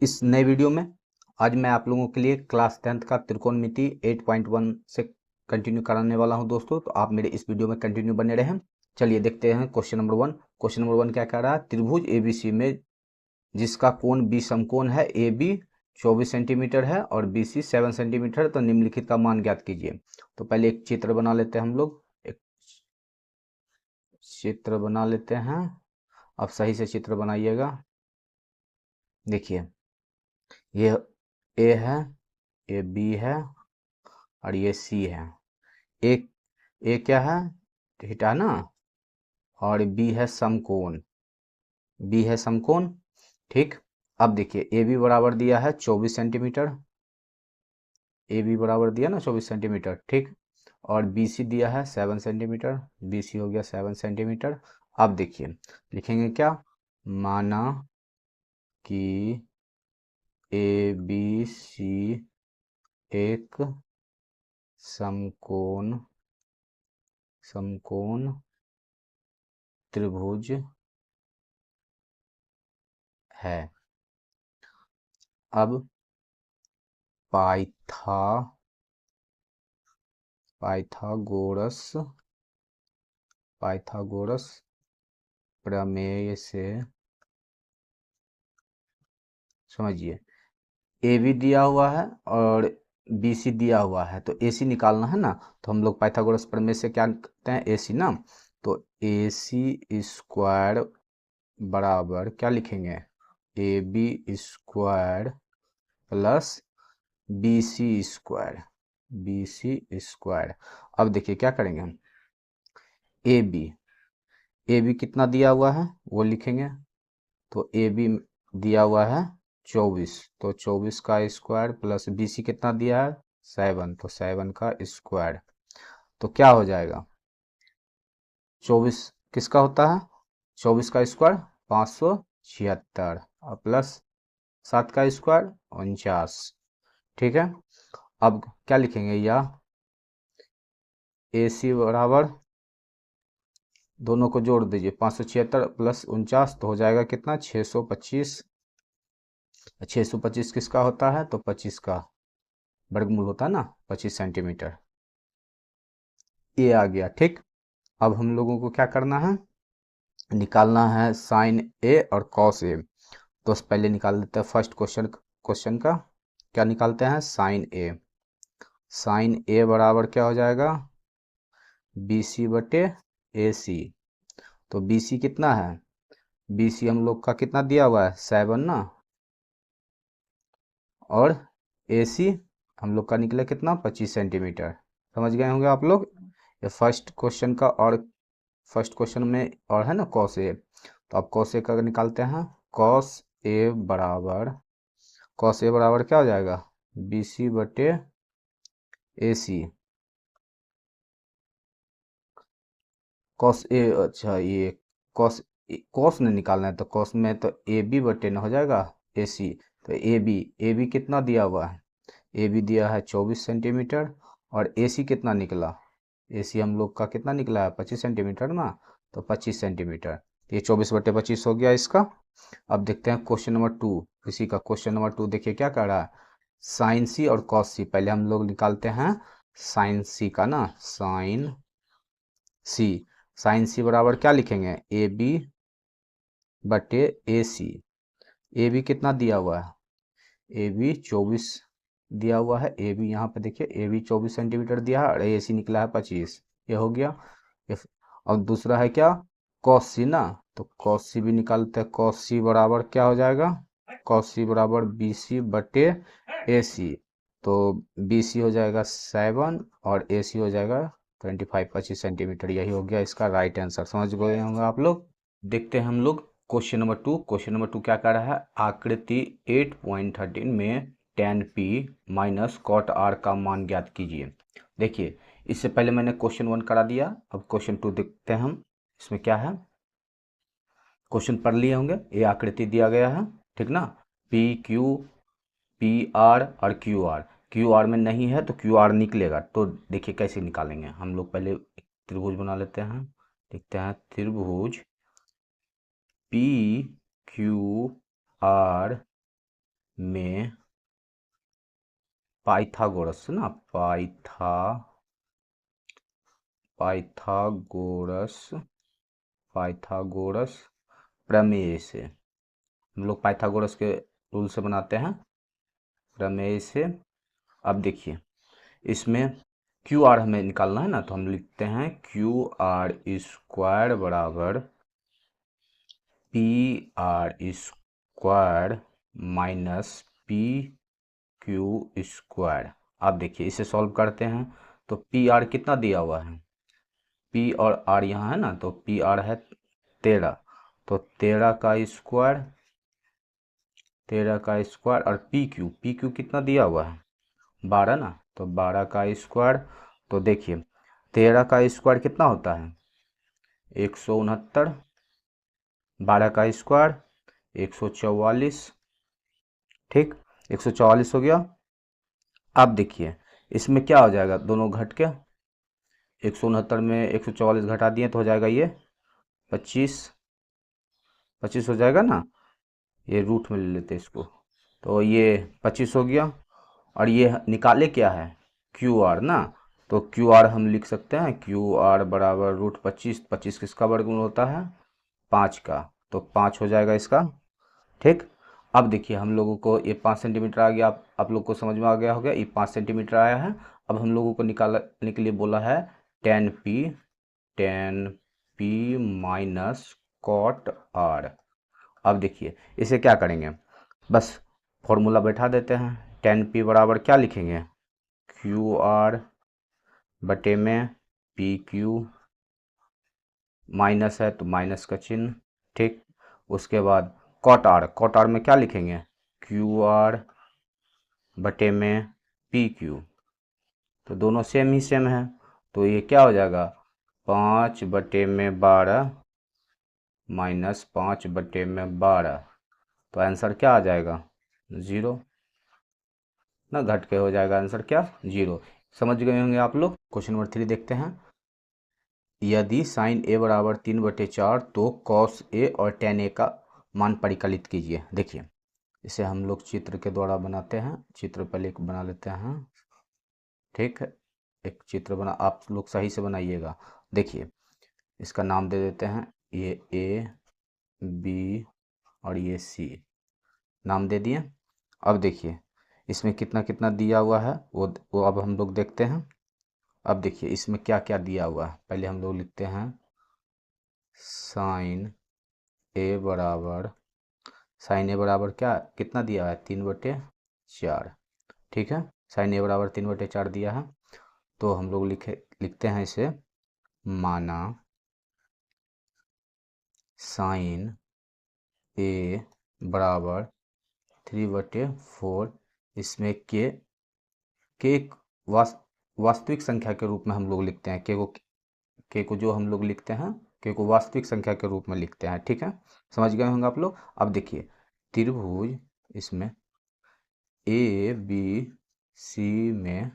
इस नए वीडियो में आज मैं आप लोगों के लिए क्लास 10th का त्रिकोणमिति 8.1 से कंटिन्यू कराने वाला हूं दोस्तों। तो आप मेरे इस वीडियो में कंटिन्यू बने रहें। चलिए देखते हैं क्वेश्चन नंबर 1। क्वेश्चन नंबर 1 क्या कह रहा है? त्रिभुज एबीसी में जिसका कोण बी समकोण है, ए बी 24 सेंटीमीटर है और बी सी 7 सेंटीमीटर, तो निम्नलिखित का मान ज्ञात कीजिए। तो पहले एक चित्र बना लेते हैं हम लोग। एक चित्र बना लेते हैं। अब सही से चित्र बनाइएगा। देखिए, ये ए है, ये बी है और ये सी है। एक ए क्या है? थीटा ना। और बी है समकोण। बी है समकोण, ठीक। अब देखिए, ए बी बराबर दिया है 24 सेंटीमीटर। ए बी बराबर दिया ना 24 सेंटीमीटर, ठीक। और बी सी दिया है 7 सेंटीमीटर। बी सी हो गया 7 सेंटीमीटर। अब देखिए, लिखेंगे क्या? माना कि ए बी सी एक समकोण समकोण त्रिभुज है। अब पाइथागोरस प्रमेय से समझिए, ए बी दिया हुआ है और बी सी दिया हुआ है, तो ए सी निकालना है ना। तो हम लोग पाइथागोरस प्रमेय से क्या करते हैं? ए सी ना। तो ए सी स्क्वायर बराबर क्या लिखेंगे? A B square plus B C square. अब देखिए क्या करेंगे हम? ए बी कितना दिया हुआ है वो लिखेंगे। तो ए बी दिया हुआ है 24, तो 24 का स्क्वायर प्लस बी सी कितना दिया है? 7, तो 7 का स्क्वायर। तो क्या हो जाएगा? 24 किसका होता है? 24 का स्क्वायर 576 और प्लस 7 का स्क्वायर 49, ठीक है। अब क्या लिखेंगे? या ए सी बराबर, दोनों को जोड़ दीजिए, 576 प्लस 49 तो हो जाएगा कितना? 625। 625 किसका होता है? तो 25 का वर्गमूल होता है ना, 25 सेंटीमीटर। ये आ गया, ठीक। अब हम लोगों को क्या करना है? निकालना है साइन ए और कॉस ए। तो पहले निकाल लेते हैं फर्स्ट क्वेश्चन का। क्या निकालते हैं? साइन ए। साइन ए बराबर क्या हो जाएगा? बी सी बटे ए सी। तो बी सी कितना है? बी सी हम लोग का कितना दिया हुआ है? 7 ना। और ए सी हम लोग का निकला कितना? 25 सेंटीमीटर। समझ गए होंगे आप लोग। ये फर्स्ट क्वेश्चन का, और फर्स्ट क्वेश्चन में और है ना कॉस ए। तो अब कॉस ए का निकालते हैं। कॉस ए बराबर क्या हो जाएगा? बी सी बटे ए सी। कॉस ए, अच्छा ये कॉस कॉस ने निकालना है, तो कॉस में तो ए बी बटे न हो जाएगा ए सी। तो ए बी कितना दिया हुआ है? ए बी दिया है 24 सेंटीमीटर और ए सी कितना निकला? ए सी हम लोग का कितना निकला है? 25 सेंटीमीटर ना। तो 25 सेंटीमीटर, ये 24 बटे 25 हो गया इसका। अब देखते हैं क्वेश्चन नंबर 2। इसी का क्वेश्चन नंबर 2 देखिए क्या कह रहा है? साइन सी और कॉस सी। पहले हम लोग निकालते हैं साइन सी का ना। सी साइन सी बराबर क्या लिखेंगे? ए बी बटे ए सी। ए बी कितना दिया हुआ है? ए बी 24 दिया हुआ है। ए बी यहाँ पे देखिए, ए बी 24 सेंटीमीटर दिया है और ए सी निकला है 25। ये हो गया। और दूसरा है क्या? कॉस सी ना। तो कॉस सी भी निकालते हैं। कॉस सी बराबर क्या हो जाएगा? कॉस सी बराबर बी सी बटे ए सी। तो बी सी हो जाएगा 7 और ए सी हो जाएगा 25 सेंटीमीटर। यही हो गया इसका राइट आंसर। समझ गए होंगे आप लोग। देखते हैं हम लोग क्वेश्चन नंबर 2। क्वेश्चन नंबर 2 क्या कह रहा है? आकृति 8.13 में tan p minus cot r का मान ज्ञात कीजिए। देखिए, इससे पहले मैंने क्वेश्चन 1 करा दिया। अब क्वेश्चन 2 देखते हैं हम। इसमें क्या है? क्वेश्चन पढ़ लिए होंगे। ये आकृति दिया गया है, ठीक ना। पी आर और क्यू आर में नहीं है तो क्यू आर निकलेगा। तो देखिए कैसे निकालेंगे हम लोग। पहले एक त्रिभुज बना लेते हैं। देखते हैं त्रिभुज पी क्यू आर में पाइथागोरस ना पाइथागोरस प्रमेय से, हम लोग पाइथागोरस के रूल से बनाते हैं, प्रमेय से। अब देखिए इसमें क्यू आर हमें निकालना है ना, तो हम लिखते हैं क्यू आर स्क्वायर बराबर P R square minus P Q square. अब देखिए इसे सॉल्व करते हैं, तो पी आर कितना दिया हुआ है, पी और आर यहाँ है ना, तो पी आर है 13, तो 13 का स्क्वायर और पी क्यू कितना दिया हुआ है 12 ना, तो 12 का स्क्वायर। तो देखिए 13 का स्क्वायर कितना होता है 169, 12 का स्क्वायर 144, ठीक 144 हो गया। अब देखिए इसमें क्या हो जाएगा, दोनों घट के 169 में 144 घटा दिए तो हो जाएगा ये 25 हो जाएगा ना, ये रूट में ले लेते इसको, तो ये 25 हो गया। और ये निकाले क्या है क्यू आर ना, तो क्यू आर हम लिख सकते हैं क्यू आर बराबर रूट 25, 25 किसका वर्गमूल होता है 5 का, तो 5 हो जाएगा इसका, ठीक। अब देखिए हम लोगों को ये 5 सेंटीमीटर आ गया, आप लोग को समझ में आ गया होगा, ये 5 सेंटीमीटर आया है। अब हम लोगों को निकालने के लिए बोला है tan P minus cot R. अब देखिए इसे क्या करेंगे, बस फॉर्मूला बैठा देते हैं, टेन पी बराबर क्या लिखेंगे क्यू आर बटे में पी क्यू, माइनस है तो माइनस का चिन्ह, ठीक। उसके बाद कॉट आर में क्या लिखेंगे क्यू आर बटे में पी क्यू, तो दोनों सेम ही सेम है, तो ये क्या हो जाएगा 5/12 माइनस 5/12, तो आंसर क्या आ जाएगा 0 ना, घट के हो जाएगा आंसर क्या 0। समझ गए होंगे आप लोग। क्वेश्चन नंबर 3 देखते हैं, यदि साइन ए बराबर 3/4 तो कॉस ए और टेन ए का मान परिकलित कीजिए। देखिए इसे हम लोग चित्र के द्वारा बनाते हैं, चित्र पहले एक बना लेते हैं, ठीक है। एक चित्र बना, आप लोग सही से बनाइएगा। देखिए इसका नाम दे देते हैं, ये ए बी और ये सी, नाम दे दिए। अब देखिए इसमें कितना कितना दिया हुआ है वो अब हम लोग देखते हैं। अब देखिए इसमें क्या क्या दिया हुआ है, पहले हम लोग लिखते हैं साइन ए बराबर, साइन ए बराबर क्या कितना दिया है 3/4, ठीक है। साइन ए बराबर 3/4 दिया है, तो हम लोग लिखते हैं इसे, माना साइन ए बराबर 3/4, इसमें के एक वास्तविक संख्या के रूप में हम लोग लिखते हैं, के को जो हम लोग लिखते हैं के को वास्तविक संख्या के रूप में लिखते हैं, ठीक है। समझ गए होंगे आप लोग। अब देखिए त्रिभुज इसमें ए बी सी में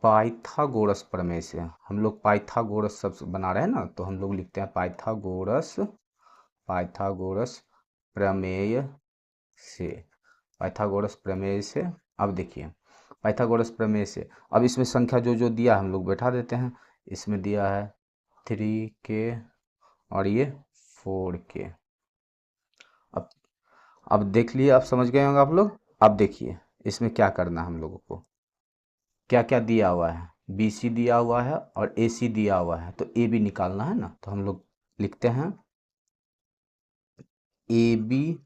पाइथागोरस प्रमेय से, हम लोग पाइथागोरस सब बना रहे हैं ना, तो हम लोग लिखते हैं पाइथागोरस प्रमेय से, पाइथागोरस प्रमेय से। अब देखिए पाइथागोरस प्रमेय से, अब इसमें संख्या जो जो दिया हम लोग बैठा देते हैं, इसमें दिया है 3k और ये 4k। अब देख लिए, आप समझ गए होंगे आप लोग। अब देखिए इसमें क्या करना है हम लोगों को, क्या क्या दिया हुआ है, BC दिया हुआ है और AC दिया हुआ है, तो AB निकालना है ना, तो हम लोग लिखते हैं AB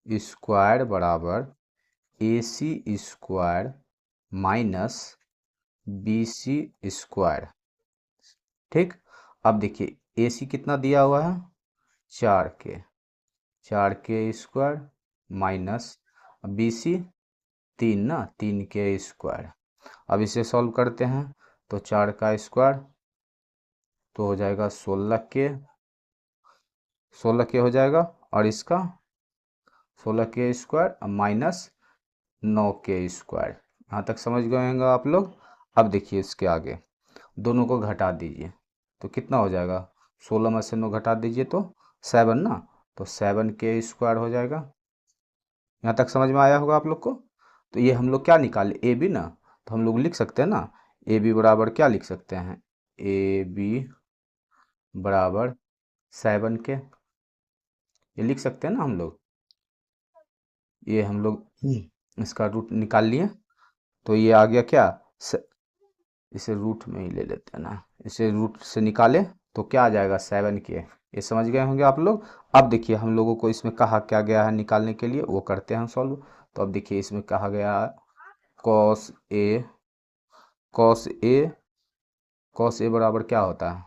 स्क्वायर बराबर AC square minus BC square, ठीक। अब देखिए AC कितना दिया हुआ है 4k स्क्वायर माइनस BC 3 ना, 3k स्क्वायर। अब इसे सॉल्व करते हैं, तो 4 का स्क्वायर तो हो जाएगा 16k हो जाएगा, और इसका 16k square minus 9k square. यहाँ तक समझ गए होंगे आप लोग। अब देखिए इसके आगे दोनों को घटा दीजिए, तो कितना हो जाएगा 16 में से 9 घटा दीजिए तो 7 ना, तो 7k स्क्वायर हो जाएगा, यहाँ तक समझ में आया होगा आप लोग को। तो ये हम लोग क्या निकाले, ए बी ना, तो हम लोग लिख सकते हैं ना, ए बी बराबर क्या लिख सकते हैं, ए बी बराबर 7 के, ये लिख सकते हैं ना हम लोग। ये हम लोग इसका रूट निकाल लिए, तो ये आ गया क्या, इसे रूट में ही ले लेते हैं ना, इसे रूट से निकाले तो क्या आ जाएगा 7 के। ये समझ गए होंगे आप लोग। अब देखिए हम लोगों को इसमें कहा क्या गया है निकालने के लिए, वो करते हैं हम सॉल्व। तो अब देखिए इसमें कहा गया है cos A, cos A, cos A बराबर क्या होता है,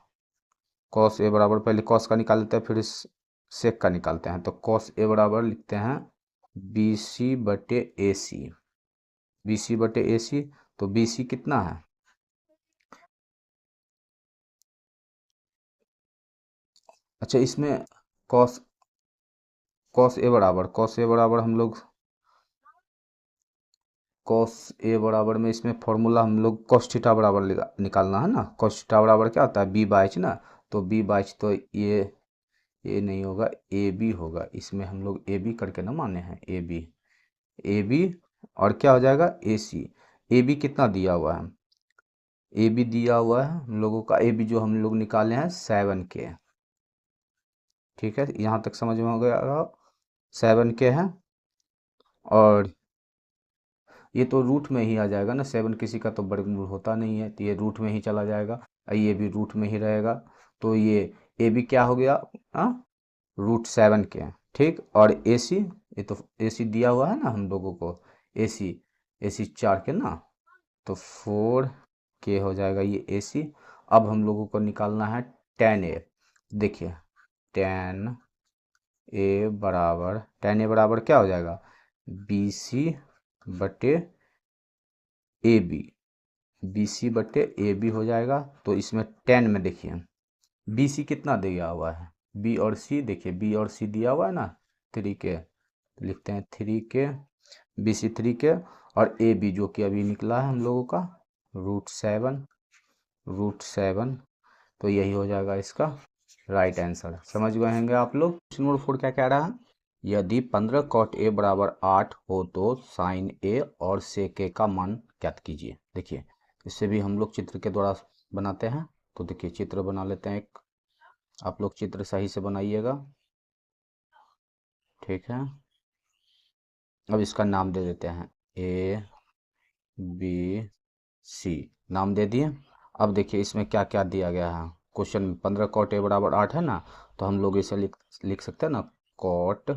कॉस ए बराबर पहले कॉस का निकाल लेते हैं, फिर इस सेक का निकालते हैं। तो कॉस ए बराबर लिखते हैं बी सी बटे ए सी, बी सी बटे ए सी। तो बी सी कितना है, अच्छा इसमें कॉस, कॉस ए बराबर, कॉस ए बराबर हम लोग, कॉस ए बराबर में इसमें फॉर्मूला हम लोग कॉस थीटा बराबर निकालना है ना। कॉस थीटा बराबर क्या होता है, बी बाई एच ना। तो बी बाई एच, तो ये नहीं होगा, ए बी होगा। इसमें हम लोग ए बी करके ना माने हैं, ए बी, ए बी, और क्या हो जाएगा ए सी। ए बी कितना दिया हुआ है, ए बी दिया हुआ है हम लोगों का, ए बी जो हम लोग निकाले हैं 7 के। ठीक है, यहाँ तक समझ में हो गया, 7 के हैं। और ये तो रूट में ही आ जाएगा ना, 7 किसी का तो वर्गमूल होता नहीं है, तो ये रूट में ही चला जाएगा, ये भी रूट में ही रहेगा। तो ये ए बी क्या हो गया, √7 के। ठीक, और ए सी, ये तो ए सी दिया हुआ है ना हम लोगों को, ए सी 4 के ना, तो 4 के हो जाएगा ये ए सी। अब हम लोगों को निकालना है tan ए। देखिए tan tan ए बराबर क्या हो जाएगा, बी सी बटे ए बी, बी सी बटे ए बी हो जाएगा। तो इसमें 10 में देखिए बी सी कितना दिया हुआ है, बी और सी, देखिए बी और सी दिया हुआ है ना 3 के, तो लिखते हैं 3 के, बी सी 3 के, और ए बी जो कि अभी निकला है हम लोगों का √7, √7। तो यही हो जाएगा इसका राइट आंसर। समझ गए होंगे आप लोग। क्वेश्चन नंबर 4 क्या कह रहा है, यदि 15 cot ए बराबर 8 हो तो साइन ए और सेक ए का मान ज्ञात कीजिए। देखिए इससे भी हम लोग चित्र के द्वारा बनाते हैं। तो देखिए चित्र बना लेते हैं एक, आप लोग चित्र सही से बनाइएगा। ठीक है, अब इसका नाम दे देते हैं ए बी सी, नाम दे दिए। अब देखिए इसमें क्या क्या दिया गया है क्वेश्चन में, 15 cot ए बराबर 8 है ना, तो हम लोग इसे लिख सकते हैं ना, cot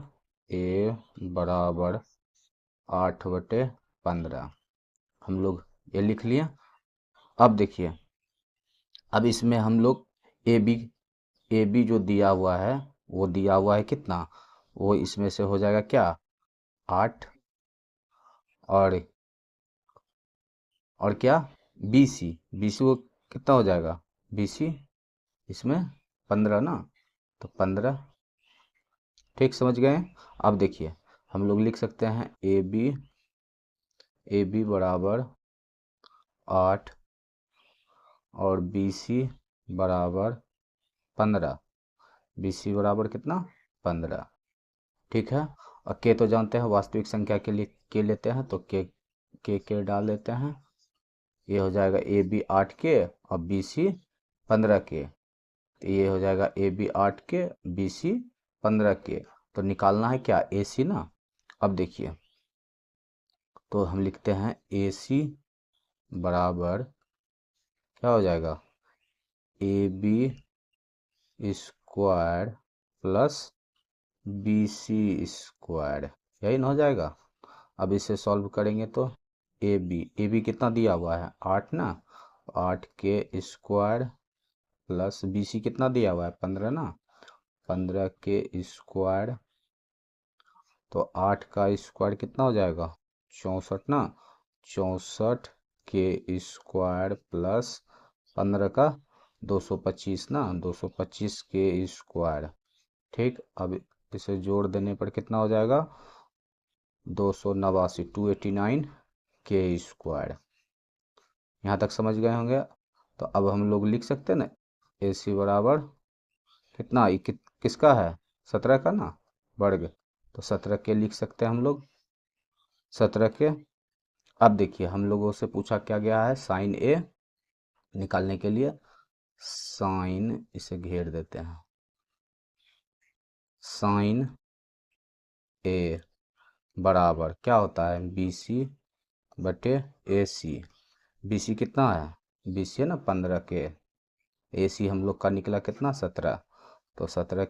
ए बराबर 8/15, हम लोग ये लिख लिए। अब देखिए, अब इसमें हम लोग ए बी जो दिया हुआ है, वो दिया हुआ है कितना, वो इसमें से हो जाएगा क्या 8, और क्या बी सी, वो कितना हो जाएगा बी सी, इसमें 15 ना, तो 15। ठीक, समझ गए। अब देखिए हम लोग लिख सकते हैं ए बी बराबर 8 और बी सी बराबर 15, बी सी बराबर कितना 15। ठीक है, और के तो जानते हैं वास्तविक संख्या के लिए के लेते हैं, तो के डाल देते हैं। ये हो जाएगा ए बी 8 के और बी सी 15 के, तो ये हो जाएगा ए बी 8 के, बी सी 15 के। तो निकालना है क्या ए सी ना। अब देखिए तो हम लिखते हैं ए सी बराबर क्या हो जाएगा, A B square plus B C square, यही ना हो जाएगा। अब इसे सॉल्व करेंगे तो ए बी कितना दिया हुआ है 8 ना, 8 के स्क्वायर प्लस बी सी कितना दिया हुआ है 15 ना, 15 के स्क्वायर, तो 8 का स्क्वायर कितना हो जाएगा 64 ना, 64 के स्क्वायर प्लस 15 का 225 ना, 225 के स्क्वायर। ठीक, अब इसे जोड़ देने पर कितना हो जाएगा 289, 289 के स्क्वायर। यहाँ तक समझ गए होंगे। तो अब हम लोग लिख सकते हैं ना ए सी बराबर कितना, किसका है 17 का ना वर्ग, तो 17 के लिख सकते हैं हम लोग। 17 के। अब देखिए हम लोगों से पूछा क्या गया है, साइन ए निकालने के लिए साइन, इसे घेर देते हैं, साइन ए बराबर क्या होता है, बी सी बटे ए सी। बी सी कितना है, बी सी है ना 15 के, ए सी हम लोग का निकला कितना 17, तो 17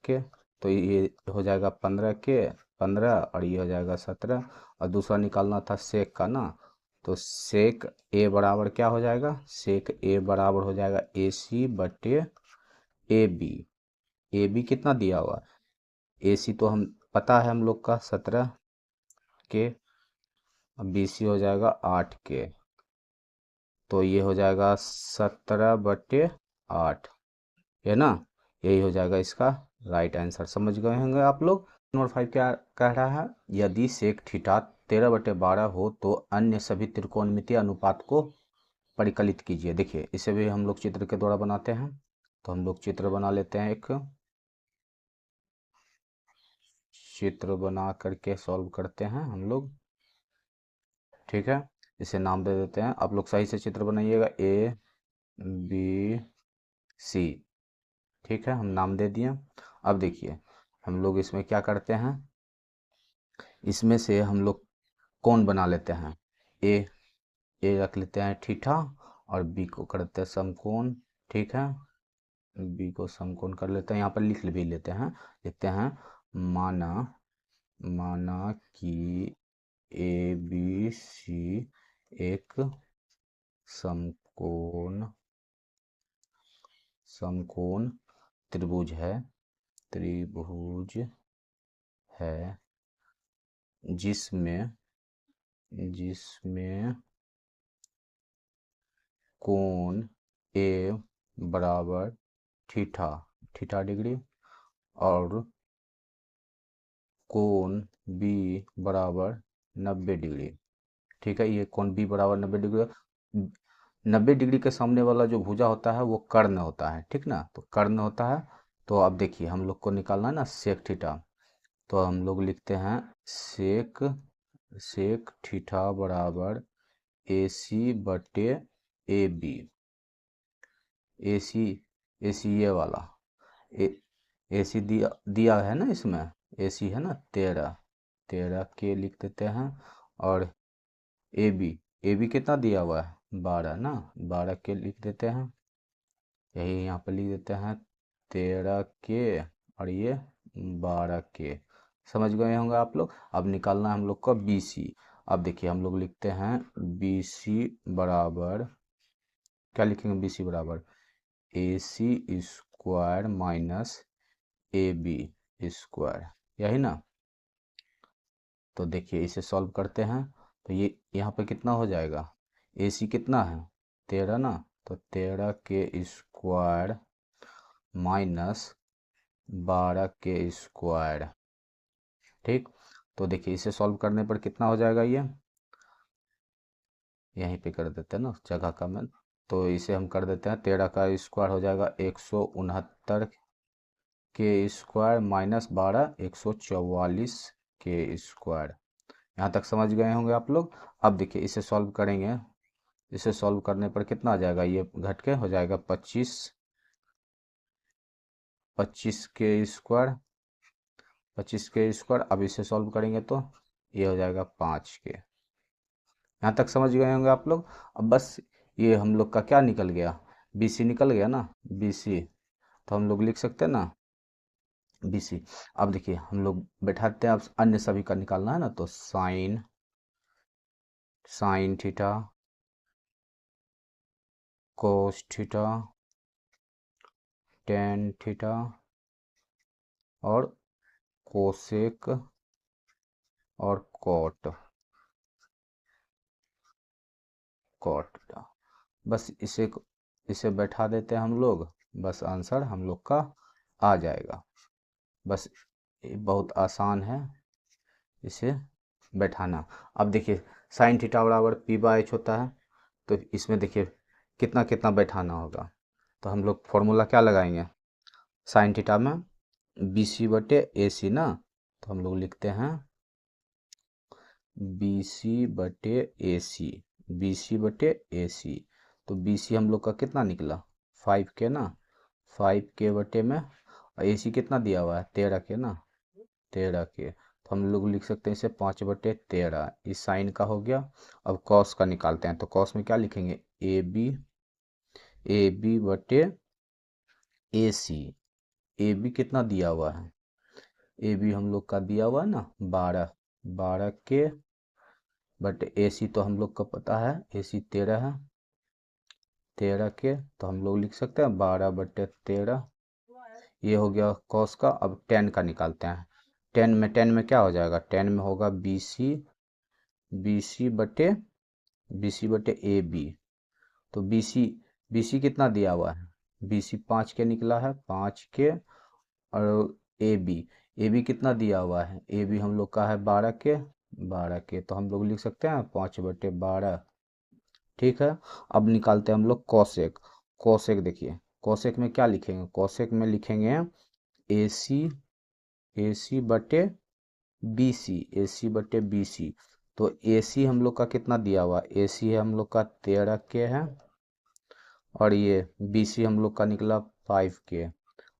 के तो ये हो जाएगा 15 के 15 और ये हो जाएगा 17। और दूसरा निकालना था सेक का ना, तो सेक ए बराबर क्या हो जाएगा, सेक ए बराबर हो जाएगा ए सी बटे ए बी। ए बी कितना दिया हुआ, ए सी तो हम पता है हम लोग का 17 के, अब बी सी हो जाएगा 8 के, तो ये हो जाएगा 17/8, है ना। यही हो जाएगा इसका राइट आंसर। समझ गए होंगे आप लोग। नंबर 5 क्या कह रहा है, यदि सेक थीटा 13/12 हो तो अन्य सभी त्रिकोणमितीय अनुपात को परिकलित कीजिए। देखिए इसे भी हम लोग चित्र के द्वारा बनाते हैं, तो हम लोग चित्र बना लेते हैं, एक चित्र बना करके सॉल्व करते हैं हम लोग, ठीक है। इसे नाम दे देते हैं, आप लोग सही से चित्र बनाइएगा, ए बी सी, ठीक है, हम नाम दे दिए। अब देखिए हम लोग इसमें क्या करते हैं, इसमें से हम लोग कौन बना लेते हैं, ए रख लेते हैं थीटा और बी को करते हैं समकोण, ठीक है, बी को समकोण कर लेते हैं, यहाँ पर लिख भी लेते हैं, लिखते हैं माना माना कि ए बी सी एक समकोण समकोण त्रिभुज है जिसमें कोण ए बराबर थीटा डिग्री और कोण बी बराबर 90 डिग्री, ठीक है। ये कोण बी बराबर 90 डिग्री, 90 डिग्री के सामने वाला जो भुजा होता है वो कर्ण होता है, ठीक ना, तो कर्ण होता है। तो अब देखिए हम लोग को निकालना है ना सेक थीटा, तो हम लोग लिखते हैं सेक थीटा बराबर ए सी बटे ए बी। ए सी ये वाला ए सी दिया है ना, इसमें ए सी है ना 13 के लिख देते हैं, और ए बी कितना दिया हुआ है 12 ना, 12 के लिख देते हैं, यही यहाँ पर लिख देते हैं 13 के और ये 12 के। समझ गए होंगे आप लोग। अब निकालना है हम लोग का बी सी। अब देखिए हम लोग लिखते हैं बी सी बराबर क्या लिखेंगे, बी सी बराबर A C square minus A B square, यही ना। तो देखिए इसे सॉल्व करते हैं, तो ये यहाँ पे कितना हो जाएगा, ए सी कितना है 13 ना, तो 13 के स्क्वायर माइनस 12 के स्क्वायर, ठीक। तो देखिए इसे सॉल्व करने पर कितना हो जाएगा, ये यहीं पे कर देते हैं ना जगह का मैं, तो इसे हम कर देते हैं 13 का स्क्वायर हो जाएगा 169 के स्क्वायर माइनस 12 144 के स्क्वायर। यहाँ तक समझ गए होंगे आप लोग। अब देखिए इसे सॉल्व करेंगे, इसे सॉल्व करने पर कितना आ जाएगा, ये घट के हो जाएगा 25 के स्क्वायर 25 के स्क्वायर। अब इसे सॉल्व करेंगे तो ये हो जाएगा 5 के। यहाँ तक समझ गए होंगे आप लोग। अब बस ये हम लोग का क्या निकल गया, बी सी निकल गया ना, बी सी, तो हम लोग लिख सकते हैं ना बी सी। अब देखिए हम लोग बैठाते हैं, अब अन्य सभी का निकालना है ना, तो sine theta cos theta tan theta और कोसेक और कॉट थीटा, बस इसे बैठा देते हैं हम लोग, बस आंसर हम लोग का आ जाएगा। बस ये बहुत आसान है इसे बैठाना। अब देखिए साइन थीटा बराबर पी बाई एच होता है, तो इसमें देखिए कितना कितना बैठाना होगा, तो हम लोग फॉर्मूला क्या लगाएंगे, साइन थीटा में बी सी बटे ए सी ना, तो हम लोग लिखते हैं BC बटे AC, BC बटे AC। तो BC हम लोग का कितना निकला 5K ना, 5K बटे में, और AC कितना दिया हुआ है 13K ना, 13K। तो हम लोग लिख सकते हैं इसे 5/13, इस साइन का हो गया। अब कॉस का निकालते हैं, तो कॉस में क्या लिखेंगे AB बटे AC। AB कितना दिया हुआ है, AB हम लोग का दिया हुआ है ना 12K बटे AC तो हम लोग का पता है AC 13 है, 13K। तो हम लोग लिख सकते हैं 12/13, ये हो गया कॉस का। अब 10 का निकालते हैं, 10 में क्या हो जाएगा, 10 में होगा BC बटे AB। तो BC कितना दिया हुआ है, BC 5K निकला है, 5K। और AB कितना दिया हुआ है, AB हम लोग का है 12K। तो हम लोग लिख सकते हैं 5/12, ठीक है। अब निकालते हैं हम लोग कॉसेक। कॉसेक देखिए, कॉसेक में क्या लिखेंगे, कॉसेक में लिखेंगे AC बटे AC बटे BC। तो AC हम लोग का कितना दिया हुआ, AC है हम लोग का 13K है, और ये BC हम लोग का निकला 5K।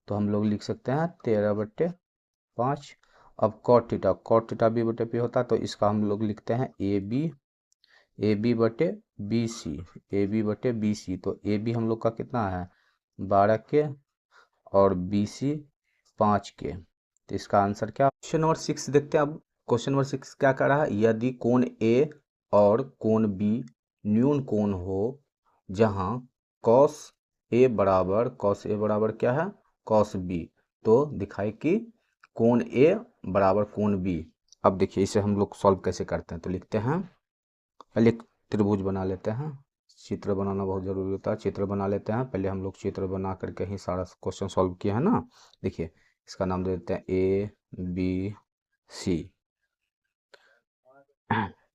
तो हम लोग लिख सकते हैं 13/5। अब कॉट थीटा B बटे P होता है, तो इसका हम लोग लिखते हैं AB बटे BC। तो AB हम लोग का कितना है 12K, और BC 5K। तो इसका आंसर क्या, क्वेश्चन नंबर 6 देखते हैं। अब क्वेश्चन नंबर 6 क्या कर रहा है, यदि कोण A और कोण B न्यून कोण हो, जहां cos A बराबर क्या है cos B, तो दिखाए कि कोण A बराबर कोण B। अब देखिए इसे हम लोग सॉल्व कैसे करते हैं, तो लिखते हैं पहले एक त्रिभुज बना लेते हैं, चित्र बनाना बहुत ज़रूरी होता है, चित्र बना लेते हैं पहले। हम लोग चित्र बना करके ही सारा क्वेश्चन सॉल्व किया है ना। देखिए इसका नाम दे देते हैं ABC,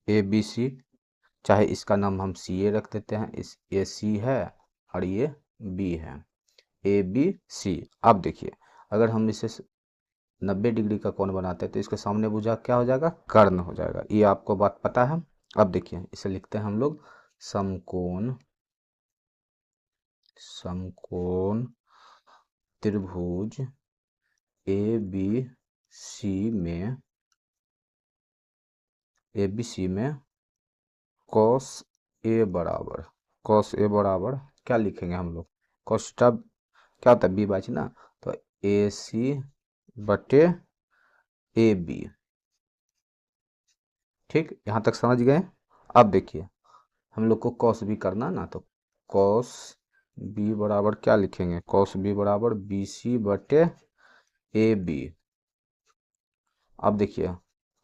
ABC, चाहे इसका नाम हम CA रख देते हैं, इस AC है और ये B है, ABC। अब देखिए अगर हम इसे 90 डिग्री का कोण बनाते हैं तो इसके सामने भुजा क्या हो जाएगा, कर्ण हो जाएगा, ये आपको बात पता है। अब देखिए इसे लिखते हैं हम लोग समकोण त्रिभुज ABC में cos A बराबर क्या लिखेंगे हम लोग, cos थीटा क्या होता है B/, ना, तो AC बटे AB, ठीक, यहाँ तक समझ गए। अब देखिए हम लोग को cos B करना ना, तो cos B बराबर क्या लिखेंगे, cos B बराबर BC बटे AB। अब देखिए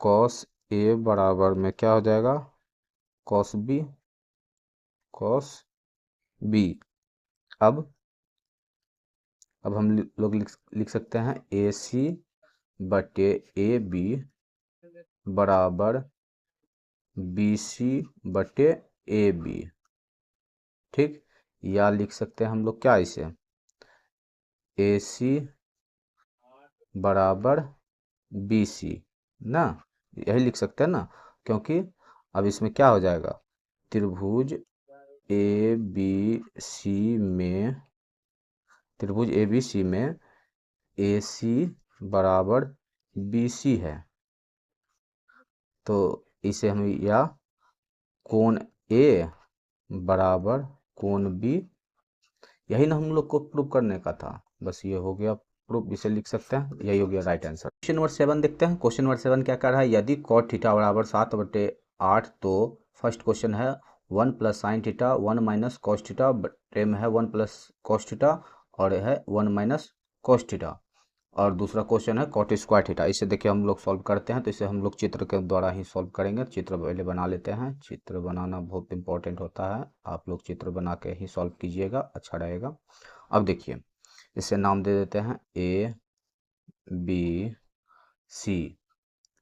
cos A बराबर में क्या हो जाएगा cos B। अब हम लोग लिख सकते हैं AC बटे AB बराबर BC बटे AB, ठीक। या लिख सकते हैं हम लोग क्या, इसे AC बराबर BC ना, यही लिख सकते हैं ना, क्योंकि अब इसमें क्या हो जाएगा, त्रिभुज ABC में AC बराबर BC है, तो इसे हम, या कोण A बराबर कोण B, यही ना हम लोग को प्रूव करने का था, बस ये हो गया प्रूफ, इसे लिख सकते हैं, यही हो गया राइट आंसर। क्वेश्चन नंबर 7 देखते हैं। क्वेश्चन नंबर 7 क्या कर रहा है, यदि cot थीटा बराबर 7/8, तो फर्स्ट क्वेश्चन है 1 + sin थीटा 1 - cos थीटा बटे में है 1 + cos थीटा, और है 1 - cos थीटा। और दूसरा क्वेश्चन है cot स्क्वायर थीटा। इसे देखिए हम लोग सॉल्व करते हैं, तो इसे हम लोग चित्र के द्वारा ही सॉल्व करेंगे। चित्र पहले बना लेते हैं, चित्र बनाना बहुत इंपॉर्टेंट होता है, आप लोग चित्र बना के ही सॉल्व कीजिएगा, अच्छा रहेगा। अब देखिए इसे नाम दे देते हैं ABC,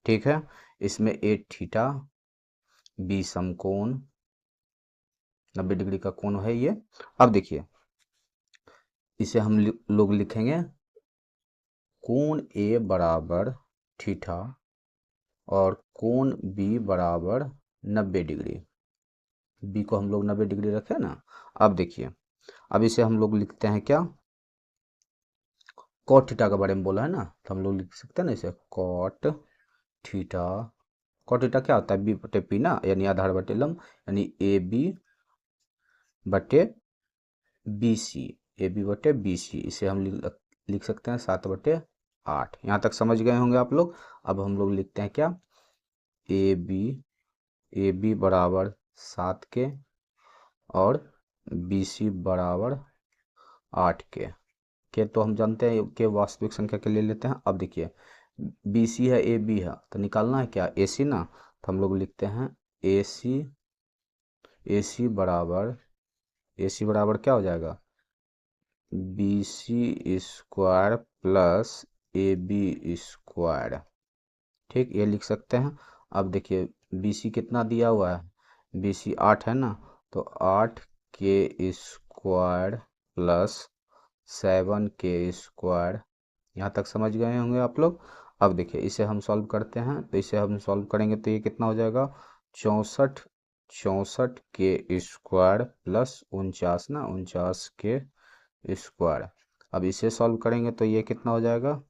ठीक है। इसमें A थीटा, B समकोण 90 डिग्री का कोण है ये। अब देखिए इसे हम लोग लिखेंगे कोण A बराबर थीटा और कोण बी बराबर 90 डिग्री। बी को हम लोग 90 डिग्री रखे ना। अब देखिए, अब इसे हम लोग लिखते हैं क्या, कॉट थीटा के बारे में बोला है ना, तो हम लोग लिख सकते हैं ना इसे कॉट थीटा। कॉट थीटा क्या होता है, बी बटे पी ना, यानी आधार बटे लंब, यानी ए बी बटे बी सी, ए बी बटे बी सी। इसे हम लिख सकते हैं 7/8। यहाँ तक समझ गए होंगे आप लोग। अब हम लोग लिखते हैं क्या, ए बी बराबर 7 के और बी सी बराबर 8 के तो हम जानते हैं कि वास्तविक संख्या के ले लेते हैं। अब देखिए, बी सी है, ए बी है, तो निकालना है क्या, ए सी ना, तो हम लोग लिखते हैं ए सी बराबर क्या हो जाएगा, B C square plus A B square. ठीक, ये लिख सकते हैं। अब देखिए, बी सी कितना दिया हुआ है, बी सी 8 है ना, तो 8 के स्क्वायर प्लस 7 के स्क्वायर। यहाँ तक समझ गए होंगे आप लोग। अब देखिए, इसे हम सॉल्व करते हैं, तो इसे हम सॉल्व करेंगे तो ये कितना हो जाएगा, 64 के स्क्वायर प्लस 49 ना, 49 के स्क्वायर। अब इसे सॉल्व करेंगे तो ये कितना हो जाएगा,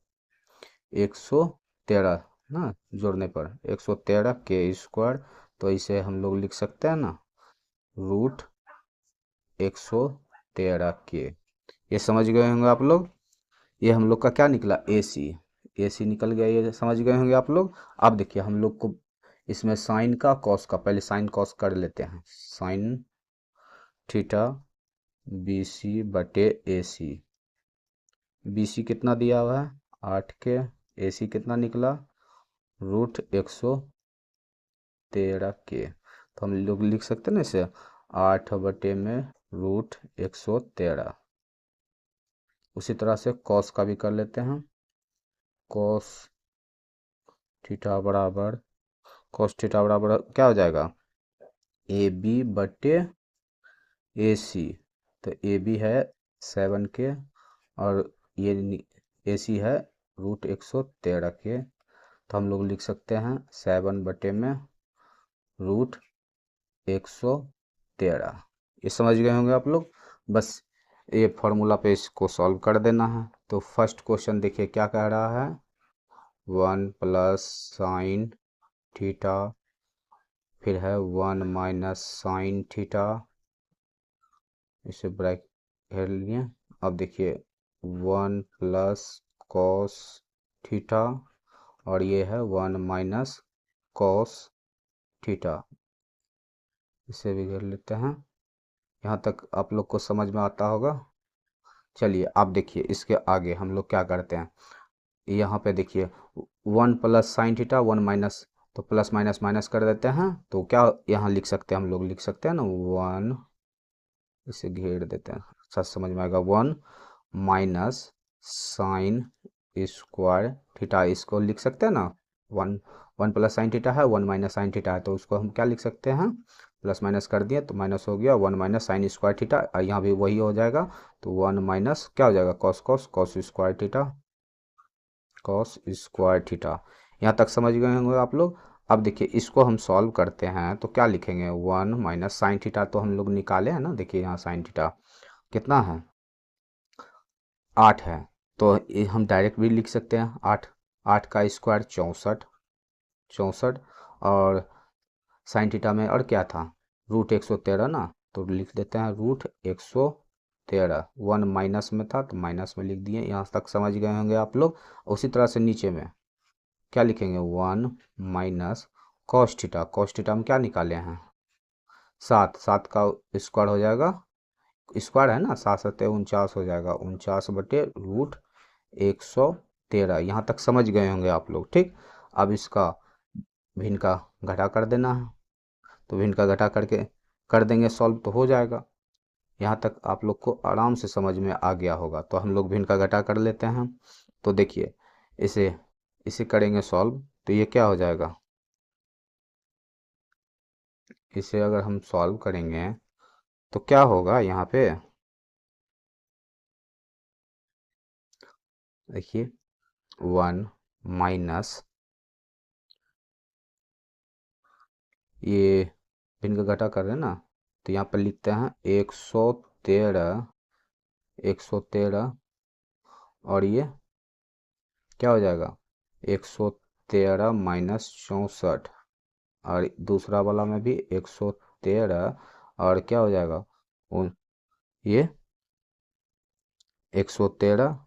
113 ना, जोड़ने पर 113 के स्क्वायर। तो इसे हम लोग लिख सकते हैं ना, रूट 113 के। ये समझ गए होंगे आप लोग। ये हम लोग का क्या निकला, ए सी निकल गया, ये समझ गए होंगे आप लोग। अब देखिए, हम लोग को इसमें साइन का कॉस का, पहले साइन कॉस कर लेते हैं। साइन थीटा बी सी बटे ए सी, बी सी कितना दिया हुआ है 8 के, ए सी कितना निकला रूट 113 के। तो हम लोग लिख सकते हैं ना इसे 8 बटे में रूट 113। उसी तरह से कॉस का भी कर लेते हैं, कॉस थीटा बराबर क्या हो जाएगा, ए बी बटे ए सी। तो ए बी है 7 के और ये ए सी है रूट 113 के। तो हम लोग लिख सकते हैं 7 बटे में रूट 113। ये समझ गए होंगे आप लोग। बस ये फॉर्मूला पे इसको सॉल्व कर देना है। तो फर्स्ट क्वेश्चन देखिए क्या कह रहा है, 1 प्लस साइन थीटा, फिर है 1 माइनस साइन थीटा, इसे ब्रैकेट घेर लिए। अब देखिए 1 प्लस कॉस थीटा और ये है 1 माइनस कॉस थीटा, इसे भी घेर लेते हैं। यहाँ तक आप लोग को समझ में आता होगा। चलिए अब देखिए, इसके आगे हम लोग क्या करते हैं, यहाँ पे देखिए 1 प्लस साइन थीटा 1 माइनस, तो प्लस माइनस माइनस कर देते हैं, तो क्या यहाँ लिख सकते हैं, हम लोग लिख सकते हैं ना 1, इसे घेर देते हैं, अच्छा समझ में आएगा, 1 माइनस साइन स्क्वायर थीटा, इसको लिख सकते हैं ना 1 प्लस साइन थीटा है, 1 माइनस साइन थीटा है, तो उसको हम क्या लिख सकते हैं, प्लस माइनस कर दिए तो माइनस हो गया, 1 माइनस साइन स्क्वायर थीटा, और यहाँ भी वही हो जाएगा, तो 1 माइनस क्या हो जाएगा, cos square theta, cos square theta. यहाँ तक समझ गए होंगे आप लोग। अब देखिए, इसको हम सॉल्व करते हैं तो क्या लिखेंगे, 1 माइनस साइन थीटा तो हम लोग निकाले हैं ना, देखिए यहाँ साइन थीटा कितना है 8 है, तो ये हम डायरेक्ट भी लिख सकते हैं 8 का स्क्वायर 64 और साइन थीटा में और क्या था रूट 113 ना, तो लिख देते हैं रूट 113। 1 माइनस में था तो माइनस में लिख दिए। यहाँ तक समझ गए होंगे आप लोग। उसी तरह से नीचे में क्या लिखेंगे, 1 माइनस कॉस थीटा में क्या निकाले हैं 7 का स्क्वायर हो जाएगा, स्क्वायर है ना, 7×7 = 49 हो जाएगा, 49 बटे रूट 113। यहाँ तक समझ गए होंगे आप लोग। ठीक, अब इसका भिन्न का घटा कर देना है, तो भिन्न का घटा करके कर देंगे सॉल्व तो हो जाएगा। यहाँ तक आप लोग को आराम से समझ में आ गया होगा। तो हम लोग भिन्न का घटा कर लेते हैं। तो देखिए, इसे इसे करेंगे सॉल्व तो ये क्या हो जाएगा, इसे अगर हम सॉल्व करेंगे तो क्या होगा, यहाँ पे देखिए 1 माइनस ये भिन्न का घटा कर रहे हैं ना, तो यहाँ पर लिखते हैं 113 और ये क्या हो जाएगा 113 माइनस 64, और दूसरा वाला में भी 113 और क्या हो जाएगा ये 113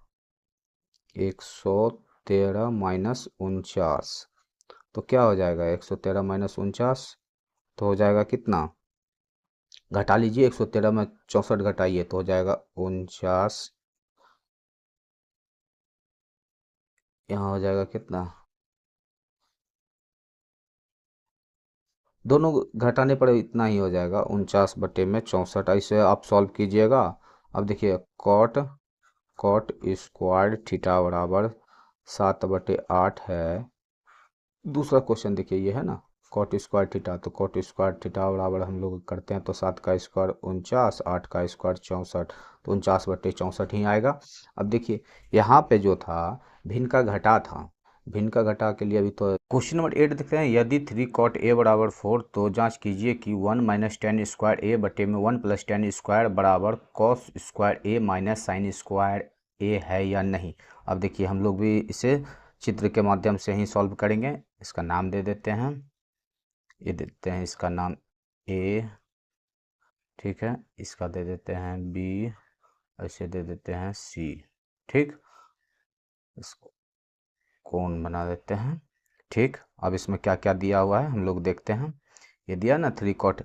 माइनस 49, तो क्या हो जाएगा 113 माइनस 49, तो हो जाएगा कितना, घटा लीजिए 113 में 64 घटाइए तो हो जाएगा 49, यहाँ हो जाएगा कितना, दोनों घटाने पर इतना ही हो जाएगा 49/64। ऐसे आप सॉल्व कीजिएगा। अब देखिए कॉट कॉट स्क्वायर थीटा बराबर 7/8 है। दूसरा क्वेश्चन देखिए ये है ना कॉट स्क्वायर थीटा, तो कॉट स्क्वायर थीटा बराबर हम लोग करते हैं तो 7 का स्क्वायर 49, 8 का स्क्वायर 64, तो 49/64 ही आएगा। अब देखिए यहाँ पे जो था भिन्न का घटा था, भिन्न का घटा के लिए अभी तो क्वेश्चन नंबर 8 देखते हैं। यदि 3 कॉट ए बराबर 4 तो जांच कीजिए कि 1 माइनस टेन स्क्वायर ए बटे में 1 प्लस टेन स्क्वायर बराबर cos square A minus sine square ए है या नहीं। अब देखिए हम लोग भी इसे चित्र के माध्यम से ही सॉल्व करेंगे। इसका नाम दे देते हैं, ये देते हैं इसका नाम ए, ठीक है, इसका दे देते हैं बी, ऐसे दे देते हैं सी, ठीक, इसको कौन बना देते हैं, ठीक। अब इसमें क्या क्या दिया हुआ है हम लोग देखते हैं। ये दिया ना 3 कॉट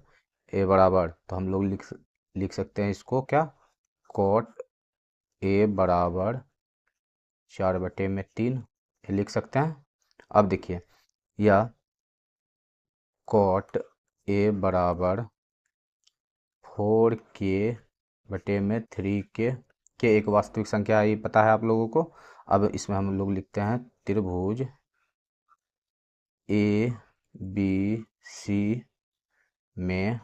ए बराबर, तो हम लोग लिख सकते हैं इसको क्या, कॉट ए बराबर 4/3 ये लिख सकते हैं। अब देखिए यह कॉट ए बराबर 4k/3 के एक वास्तविक संख्या है, ये पता है आप लोगों को। अब इसमें हम लोग लिखते हैं त्रिभुज ए बी सी में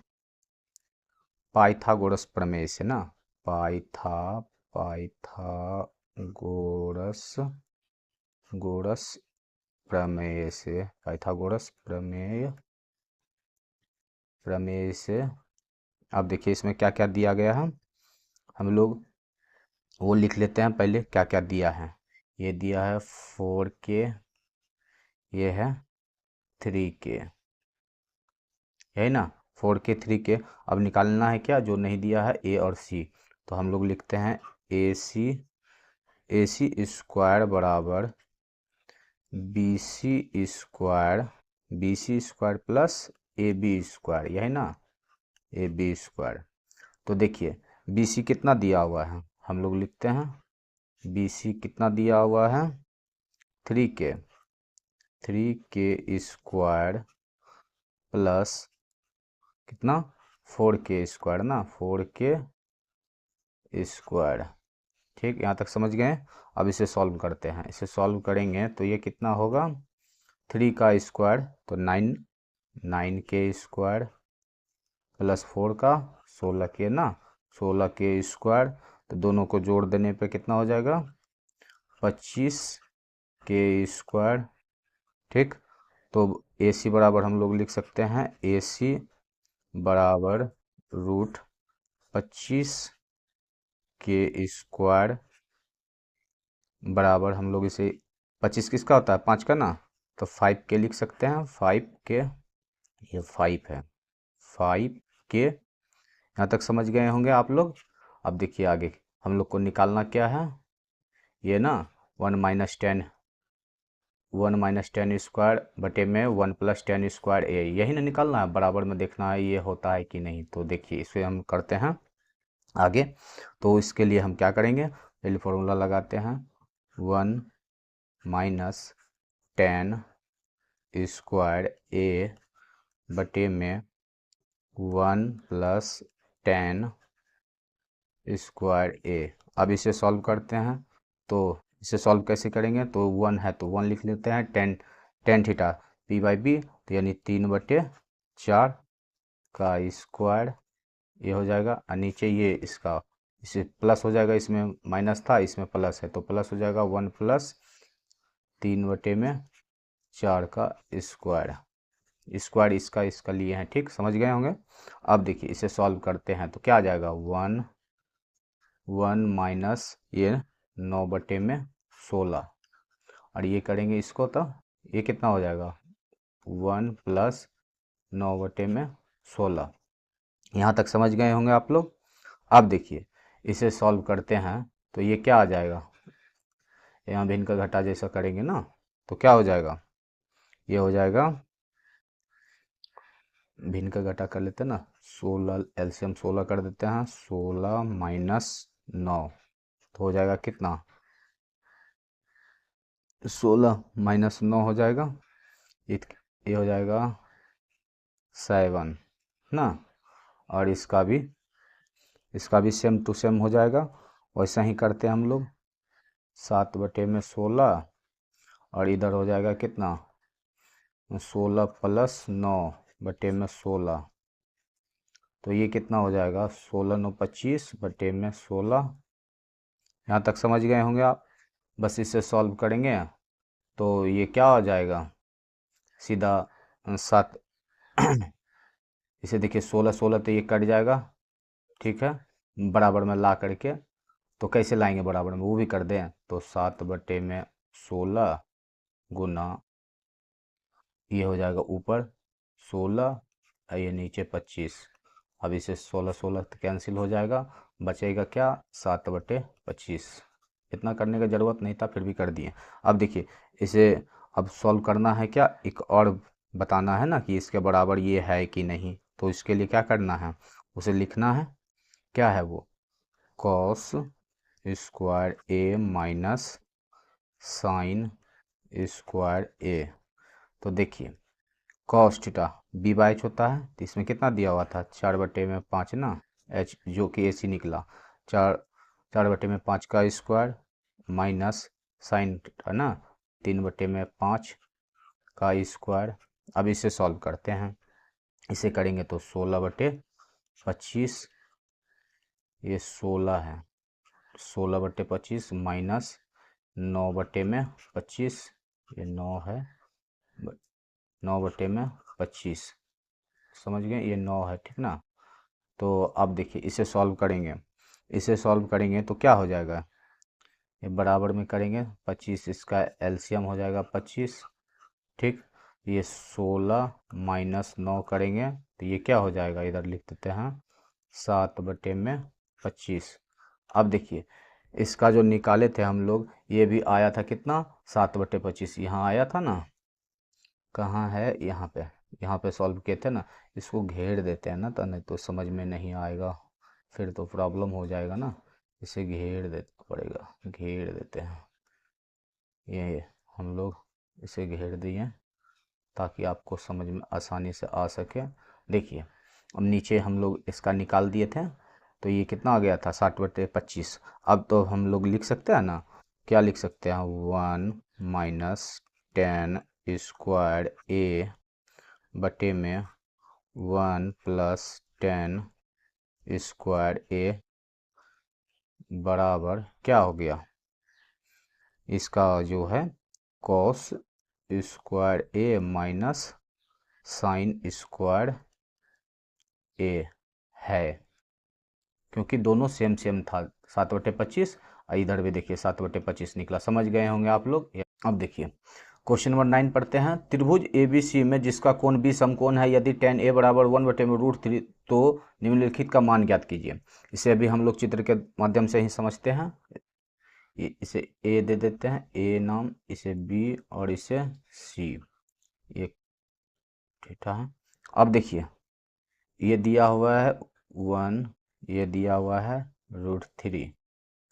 पाइथागोरस प्रमेय से ना, पाइथागोरस प्रमेय से, पाइथागोरस प्रमेय से। अब देखिए इसमें क्या क्या दिया गया है, हम लोग वो लिख लेते हैं पहले क्या क्या दिया है। ये दिया है 4k, ये है 3k, यही ना 4k 3k। अब निकालना है क्या जो नहीं दिया है ए और सी, तो हम लोग लिखते हैं ए सी स्क्वायर बराबर B C square plus A B square, यही ना ए बी स्क्वायर। तो देखिए बी सी कितना दिया हुआ है, हम लोग लिखते हैं बी सी कितना दिया हुआ है 3k स्क्वायर प्लस कितना 4k स्क्वायर ना, 4k स्क्वायर, ठीक, यहाँ तक समझ गए। अब इसे सॉल्व करते हैं, इसे सॉल्व करेंगे तो ये कितना होगा 3 का स्क्वायर तो 9k स्क्वायर प्लस 4 का 16k ना, 16k स्क्वायर, तो दोनों को जोड़ देने पे कितना हो जाएगा 25k स्क्वायर, ठीक। तो ए सी बराबर हम लोग लिख सकते हैं ए सी बराबर √25k स्क्वायर बराबर, हम लोग इसे 25 किसका होता है 5 का ना, तो 5k लिख सकते हैं 5k, ये 5 है 5k, यहाँ तक समझ गए होंगे आप लोग। अब देखिए आगे हम लोग को निकालना क्या है, ये ना 1 माइनस टेन स्क्वायर बटे में 1 प्लस टेन स्क्वायर ए, यही ना निकालना है, बराबर में देखना है ये होता है कि नहीं। तो देखिए इसे हम करते हैं आगे। तो इसके लिए हम क्या करेंगे, पहले फॉर्मूला लगाते हैं 1 माइनस टेन स्क्वायर ए बटे में 1 प्लस टेन स्क्वायर ए। अब इसे सॉल्व करते हैं, तो इसे सॉल्व कैसे करेंगे, तो 1 है तो 1 लिख लेते हैं, टेन थीटा p/b, तो यानी 3/4 का स्क्वायर ये हो जाएगा, और नीचे ये इसका इसे प्लस हो जाएगा, इसमें माइनस था इसमें प्लस है तो प्लस हो जाएगा 1 प्लस 3/4 का स्क्वायर, स्क्वायर इसका इसका लिए हैं, ठीक, समझ गए होंगे। अब देखिए इसे सॉल्व करते हैं तो क्या आ जाएगा, 1 माइनस ये 9/16, और ये करेंगे इसको तो ये कितना हो जाएगा, 1 प्लस 9/16। यहाँ तक समझ गए होंगे आप लोग। अब देखिए इसे सॉल्व करते हैं तो ये क्या आ जाएगा, यहाँ भिन्न का घटा जैसा करेंगे ना तो क्या हो जाएगा, ये हो जाएगा, भिन्न का घटा कर लेते हैं ना, 16 एलसीएम 16 कर देते हैं, 16 माइनस 9 तो हो जाएगा कितना, 16 माइनस 9 हो जाएगा, ये हो जाएगा 7 ना, और इसका भी सेम टू सेम हो जाएगा। वैसा ही करते हैं हम लोग, 7/16 और इधर हो जाएगा कितना, 16 प्लस 9/16, तो ये कितना हो जाएगा, 16 9 25/16। यहाँ तक समझ गए होंगे आप। बस इसे सॉल्व करेंगे तो ये क्या हो जाएगा, सीधा 7 इसे देखिए 16 16 तो ये कट जाएगा, ठीक है, बराबर में ला करके, तो कैसे लाएंगे बराबर में, वो भी कर दें तो 7/16 गुना ये हो जाएगा ऊपर 16 और ये नीचे 25। अब इसे 16 16 कैंसिल हो जाएगा, बचेगा क्या, 7/25। इतना करने का ज़रूरत नहीं था फिर भी कर दिए। अब देखिए इसे अब सॉल्व करना है, क्या एक और बताना है ना कि इसके बराबर ये है कि नहीं, तो इसके लिए क्या करना है, उसे लिखना है, क्या है वो, cos square A minus sine square A. तो देखिए cos theta B by H होता है, तो इसमें कितना दिया हुआ था, 4/5 ना, एच जो कि ए सी निकला, 4/5 का स्क्वायर माइनस साइन थीटा ना, 3/5 का स्क्वायर। अब इसे सॉल्व करते हैं, इसे करेंगे तो 16/25, ये 16 है, 16/25 माइनस 9/25, ये 9 है, 9/25, समझ गए, ये 9 है, ठीक ना। तो अब देखिए इसे सॉल्व करेंगे, इसे सॉल्व करेंगे तो क्या हो जाएगा, ये बराबर में करेंगे 25, इसका एलसीएम हो जाएगा 25, ठीक, ये 16 माइनस 9 करेंगे तो ये क्या हो जाएगा, इधर लिख देते हैं 7/25। अब देखिए इसका जो निकाले थे हम लोग, ये भी आया था कितना, 7/25, यहाँ आया था ना, कहाँ है, यहाँ पे सॉल्व किए थे ना। इसको घेर देते हैं ना, तो नहीं तो समझ में नहीं आएगा, फिर तो प्रॉब्लम हो जाएगा ना, इसे घेर देना पड़ेगा, घेर देते हैं, ये हम लोग इसे घेर दिए ताकि आपको समझ में आसानी से आ सके। देखिए अब नीचे हम लोग इसका निकाल दिए थे तो ये कितना आ गया था, 7/25। अब तो हम लोग लिख सकते हैं ना, क्या लिख सकते हैं, 1 माइनस 10 स्क्वायर ए बटे में 1 प्लस 10 स्क्वायर ए बराबर क्या हो गया, इसका जो है cos square A minus sine square ए है, क्योंकि दोनों सेम सेम था, 7/25, और इधर भी देखिए 7/25 निकला, समझ गए होंगे आप लोग। अब देखिए क्वेश्चन नंबर 9 पढ़ते हैं, त्रिभुज ABC में जिसका कोण B समकोण है, यदि tan A बराबर 1/√3 तो निम्नलिखित का मान ज्ञात कीजिए। इसे अभी हम लोग चित्र के माध्यम से ही समझते हैं, इसे A दे देते हैं, A नाम, इसे B और इसे C, ये थीटा है। अब देखिए ये दिया हुआ है 1, ये दिया हुआ है √3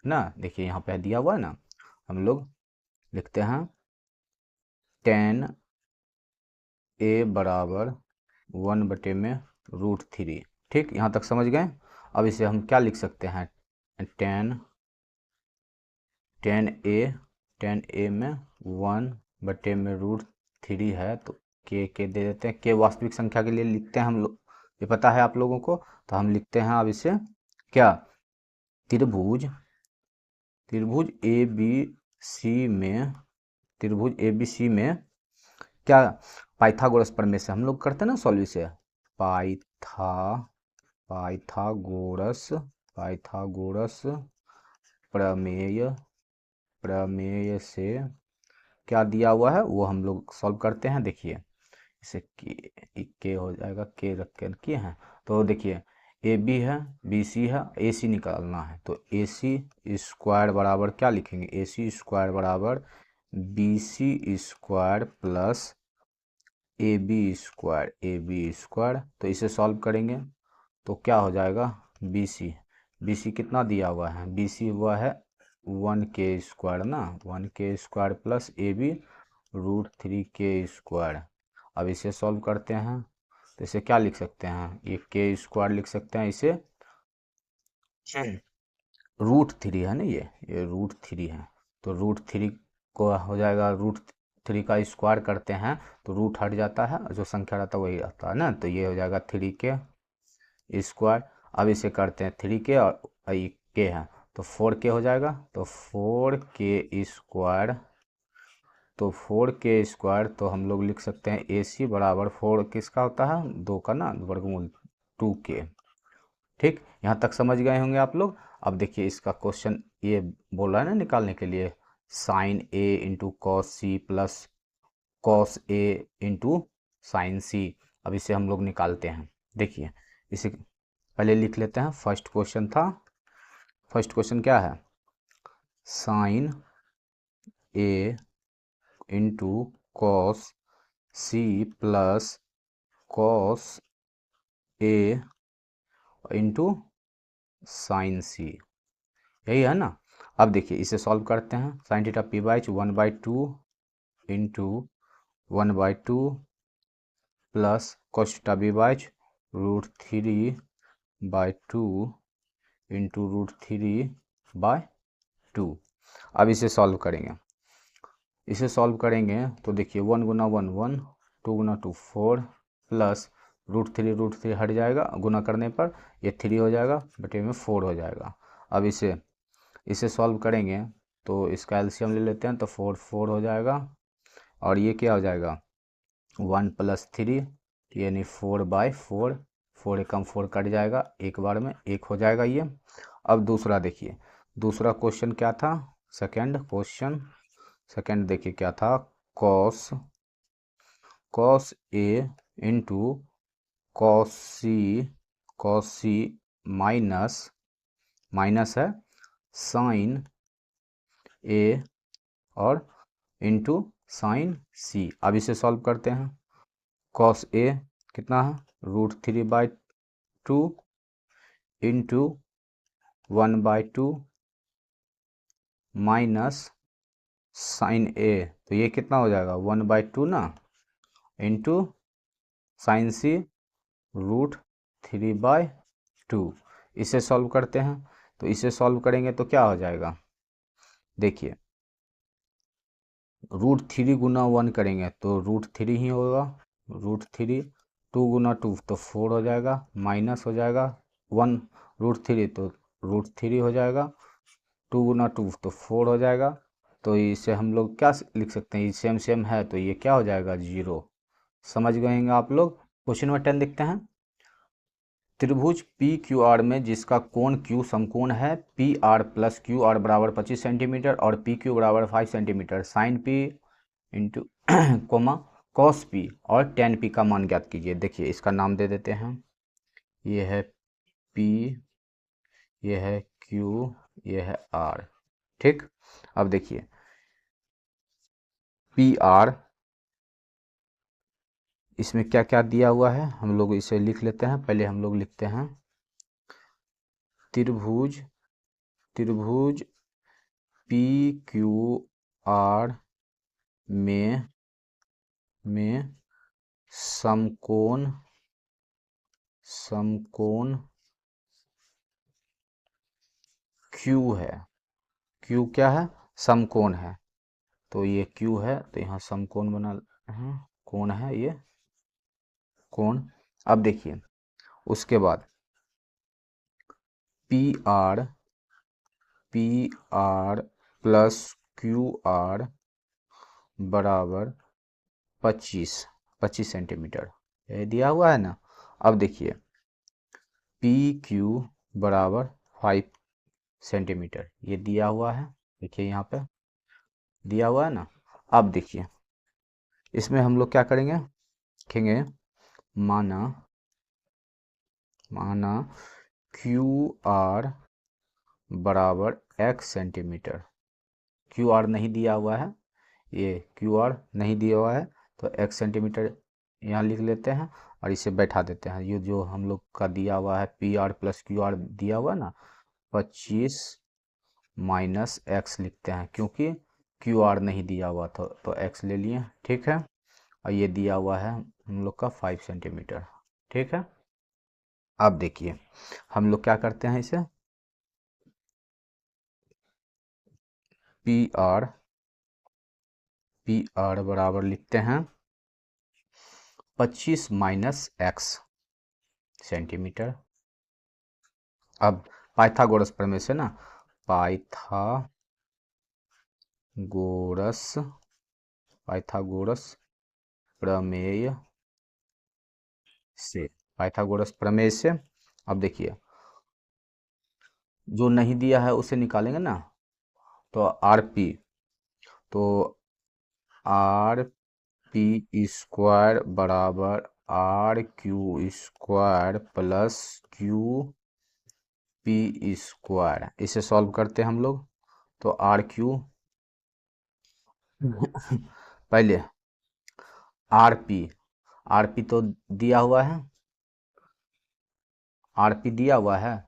ना, देखिए यहाँ पे दिया हुआ है ना, हम लोग लिखते हैं tan A बराबर 1/√3, ठीक, यहाँ तक समझ गए। अब इसे हम क्या लिख सकते हैं, tan A में 1/√3 है, तो के दे देते हैं, के वास्तविक संख्या के लिए लिखते हैं हम लोग, ये पता है आप लोगों को, तो हम लिखते हैं अब इसे क्या, त्रिभुज ABC में क्या पाइथागोरस प्रमेय से हम लोग करते हैं ना सॉल्व इसे, पाइथागोरस प्रमेय से क्या दिया हुआ है वो हम लोग सॉल्व करते हैं। देखिए इसे के हो जाएगा, के रख के किए हैं, तो देखिए ए बी है, बी सी है, ए सी निकालना है, तो ए सी स्क्वायर बराबर क्या लिखेंगे, ए सी स्क्वायर बराबर B C square plus A B square. तो इसे सॉल्व करेंगे तो क्या हो जाएगा, बी सी कितना दिया हुआ है, बी सी हुआ है 1k² ना, 1k² plus A B √3k²। अब इसे सॉल्व करते हैं तो इसे क्या लिख सकते हैं, ये k² लिख सकते हैं, इसे √3 है ना, ये √3 है, तो √3 को हो जाएगा, √3 का स्क्वायर करते हैं तो रूट हट जाता है, जो संख्या रहता है वही रहता है ना, तो ये हो जाएगा 3k²। अब इसे करते हैं 3k और ये k है तो 4k हो जाएगा, तो 4k² तो हम लोग लिख सकते हैं ए सी बराबर 4 किसका होता है, 2 का ना, वर्गमूल 2k। ठीक, यहाँ तक समझ गए होंगे आप लोग। अब देखिए इसका क्वेश्चन ये बोल रहा है ना निकालने के लिए, sine A into cos C plus cos A into sine C. अब इसे हम लोग निकालते हैं। देखिए इसे पहले लिख लेते हैं, फर्स्ट क्वेश्चन क्या है, sine A into cos C plus cos A into sine C, यही है ना। अब देखिए इसे सॉल्व करते हैं, sine theta P by 1/2 into 1/2 plus cos theta B by √3/2 into √3/2। अब इसे सॉल्व करेंगे तो देखिए 1 गुना 1 1, 2 गुना 2 4 प्लस √3 हट जाएगा, गुना करने पर ये 3 हो जाएगा, बटे में 4 हो जाएगा। अब इसे सॉल्व करेंगे तो इसका एलसीएम ले लेते हैं, तो 4 हो जाएगा, और ये क्या हो जाएगा 1 + 3 यानी 4/4, 4 एकम 4 कट जाएगा, एक बार में 1 हो जाएगा ये। अब दूसरा देखिए, दूसरा क्वेश्चन क्या था, सेकंड देखिए क्या था, cos A into cos C minus है साइन ए और इंटू साइन सी। अब इसे सॉल्व करते हैं, कॉस ए कितना है √3/2 इंटू 1/2 माइनस साइन ए, तो ये कितना हो जाएगा 1/2 ना, इंटू साइन सी √3/2। इसे सॉल्व करते हैं, तो इसे सॉल्व करेंगे तो क्या हो जाएगा, देखिए √3 गुना 1 करेंगे तो √3 ही होगा, √3, 2 गुना 2 तो 4 हो जाएगा, माइनस हो जाएगा 1 √3 तो √3 हो जाएगा, 2 गुना 2 तो 4 हो जाएगा। तो इसे हम लोग क्या लिख सकते हैं, ये सेम है तो ये क्या हो जाएगा 0। समझ गए हैं आप लोग। क्वेश्चन नंबर 10 देखते हैं, त्रिभुज पी क्यू आर में जिसका कोण क्यू समकोण है P R plus Q R बराबर 25 सेंटीमीटर और पी क्यू बराबर 5 centimetre, sine P into comma cos P और टेन पी का मान ज्ञात कीजिए। देखिए इसका नाम दे देते हैं, ये है पी, ये है क्यू, ये है आर। ठीक, अब देखिए पी आर, इसमें क्या क्या दिया हुआ है हम लोग इसे लिख लेते हैं। पहले हम लोग लिखते हैं त्रिभुज पी क्यू आर में समकोण क्यू है, क्यू क्या है, समकोण है, तो ये क्यू है तो यहाँ समकोण बना है, कोण है ये कोण। अब देखिए उसके बाद P R plus Q R बराबर 25, 25 सेंटीमीटर, ये दिया हुआ है ना। अब देखिए पी क्यू बराबर 5 सेंटीमीटर, ये दिया हुआ है, देखिए यहाँ पे दिया हुआ है ना। अब देखिए इसमें हम लोग क्या करेंगे, लिखेंगे माना क्यू आर बराबर x सेंटीमीटर। क्यू आर नहीं दिया हुआ है, ये क्यू आर नहीं दिया हुआ है, तो x सेंटीमीटर यहाँ लिख लेते हैं और इसे बैठा देते हैं। ये जो हम लोग का दिया हुआ है P R plus Q are दिया हुआ है ना, 25 माइनस एक्स लिखते हैं, क्योंकि क्यू आर नहीं दिया हुआ था तो एक्स ले लिए, ठीक है। और ये दिया हुआ है हम लोग का 5 सेंटीमीटर, ठीक है। अब देखिए हम लोग क्या करते हैं, इसे पी आर बराबर लिखते हैं 25 माइनस एक्स सेंटीमीटर। अब पाइथागोरस प्रमेय से ना, पाइथागोरस प्रमेय पाइथागोरस प्रमेय से अब देखिए जो नहीं दिया है उसे निकालेंगे ना, तो आर पी, तो आर पी स्क्वायर बराबर R Q square plus Q P square. इसे सॉल्व करते हैं हम लोग, तो आर क्यू पहले आर पी तो दिया हुआ है, आर पी दिया हुआ है,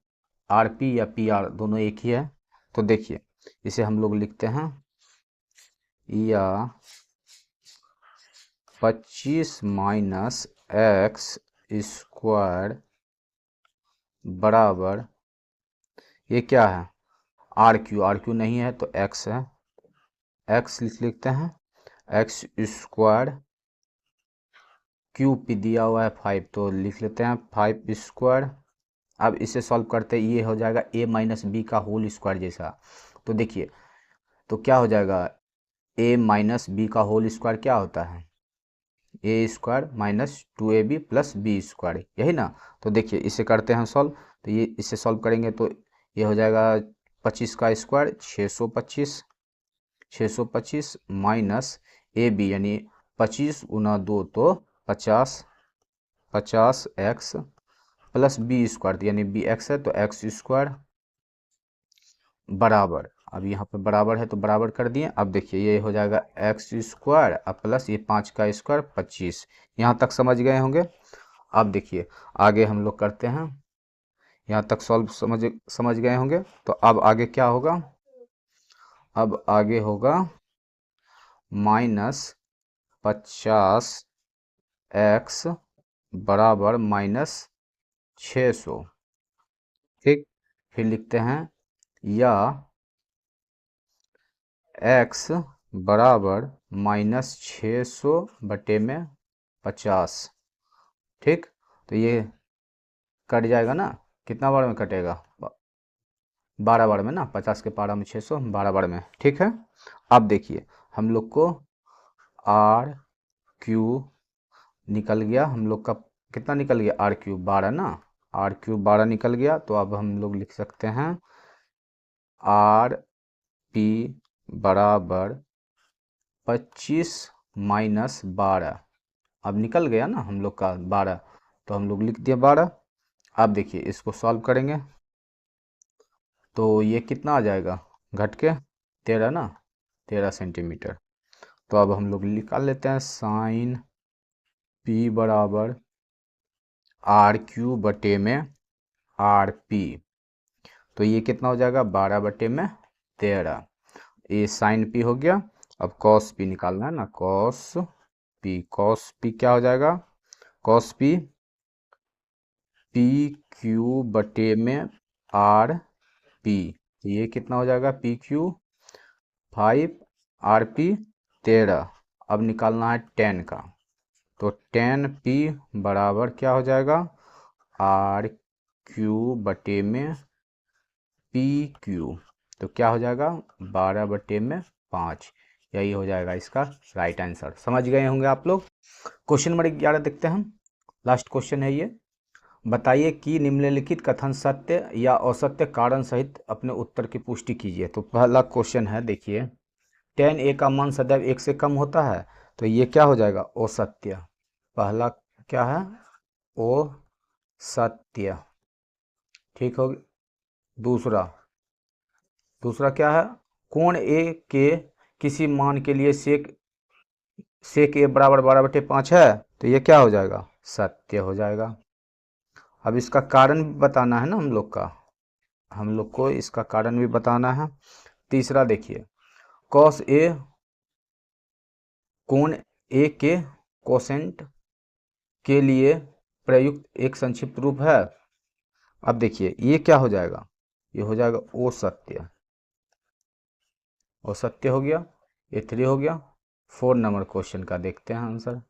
आर पी या पी आर दोनों एक ही है। तो देखिए इसे हम लोग लिखते हैं या 25 माइनस एक्स स्क्वायर बराबर, ये क्या है आर क्यू नहीं है तो एक्स है, एक्स लिखते हैं, एक्स स्क्वायर, क्यू पी दिया हुआ है 5 तो लिख लेते हैं 5 स्क्वायर। अब इसे सॉल्व करते ये हो जाएगा a माइनस बी का होल स्क्वायर जैसा। तो देखिए तो क्या हो जाएगा, a माइनस बी का होल स्क्वायर क्या होता है, A square minus 2ab plus B square, यही ना। तो देखिए इसे करते हैं सॉल्व, तो ये इसे सॉल्व करेंगे तो ये हो जाएगा 25 का स्क्वायर 625 माइनस ए बी यानी 25 गुना 2 तो 50 एक्स प्लस बी स्क्वायर यानी बी एक्स है तो एक्स स्क्वायर बराबर, अब यहाँ पे बराबर है तो बराबर कर दिए। अब देखिए ये हो जाएगा एक्स स्क्वायर अब प्लस ये 5 का स्क्वायर 25, यहाँ तक समझ गए होंगे। अब देखिए आगे हम लोग करते हैं, यहाँ तक सॉल्व समझ गए होंगे। तो अब आगे क्या होगा, अब आगे होगा माइनस 50 एक्स बराबर माइनस 600, ठीक। फिर लिखते हैं या x बराबर माइनस 600 बटे में 50, ठीक। तो ये कट जाएगा ना, कितना बार में कटेगा, 12 बार में ना, 50 के पारा में 600 12 बार में, ठीक है। अब देखिए हम लोग को आर क्यू निकल गया, हम लोग का कितना निकल गया आर क्यू 12 ना, आर क्यू 12 निकल गया। तो अब हम लोग लिख सकते हैं आर पी बराबर 25 माइनस 12, अब निकल गया ना हम लोग का 12 तो हम लोग लिख दिए 12। अब देखिए इसको सॉल्व करेंगे तो ये कितना आ जाएगा घट के 13 ना, 13 सेंटीमीटर। तो अब हम लोग निकाल लेते हैं साइन पी बराबर आर क्यू बटे में आर पी, तो ये कितना हो जाएगा 12 बटे में 13, ये साइन पी हो गया। अब कॉस पी निकालना है ना, कॉस पी क्या हो जाएगा, कॉस पी क्यू बटे में आर पी, तो ये कितना हो जाएगा पी क्यू 5 आर पी 13। अब निकालना है 10 का, तो 10 पी बराबर क्या हो जाएगा आर क्यू बटे में पी क्यू, तो क्या हो जाएगा 12 बटे में 5, यही हो जाएगा इसका राइट आंसर। समझ गए होंगे आप लोग। क्वेश्चन नंबर 11 देखते हैं हम। लास्ट क्वेश्चन है ये। बताइए कि निम्नलिखित कथन सत्य या असत्य कारण सहित अपने उत्तर की पुष्टि कीजिए। तो पहला क्वेश्चन है, देखिए, tan a का मान सदैव 1 से कम होता है, तो ये क्या हो जाएगा? असत्य। पहला क्या है? असत्य। ठीक हो। दूसरा क्या है? कोण a के किसी मान के लिए सेक a बराबर 12/5 है, तो ये क्या हो जाएगा? सत्य हो जाएगा। अब इसका कारण भी बताना है ना हम लोग को इसका कारण भी बताना है। तीसरा देखिए, कॉस ए कोण ए के कोसेंट के लिए प्रयुक्त एक संक्षिप्त रूप है। अब देखिए ये क्या हो जाएगा? ये हो जाएगा असत्य। असत्य हो गया। ये 3 हो गया। 4 नंबर क्वेश्चन का देखते हैं आंसर।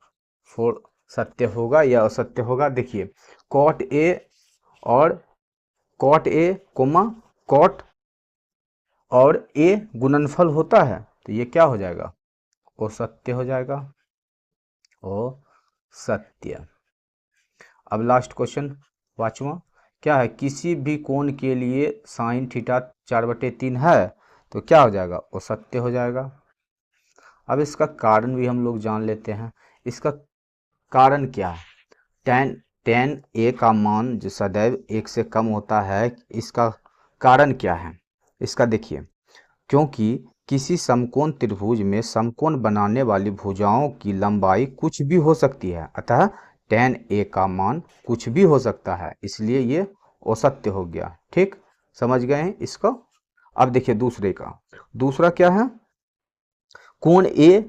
4 सत्य होगा या असत्य होगा? देखिए, कॉट ए और कॉट ए कोमा कॉट और ए गुणनफल होता है, तो ये क्या हो जाएगा? असत्य हो जाएगा। असत्य। अब लास्ट क्वेश्चन 5वां क्या है? किसी भी कोण के लिए साइन थीटा 4/3 है, तो क्या हो जाएगा? असत्य हो जाएगा। अब इसका कारण भी हम लोग जान लेते हैं। इसका कारण क्या है? tan a का मान जो सदैव 1 से कम होता है, इसका कारण क्या है? इसका देखिए, क्योंकि किसी समकोण त्रिभुज में समकोण बनाने वाली भुजाओं की लंबाई कुछ भी हो सकती है, अतः tan a का मान कुछ भी हो सकता है, इसलिए ये असत्य हो गया। ठीक, समझ गए हैं इसको? अब देखिए दूसरा क्या है? कोण a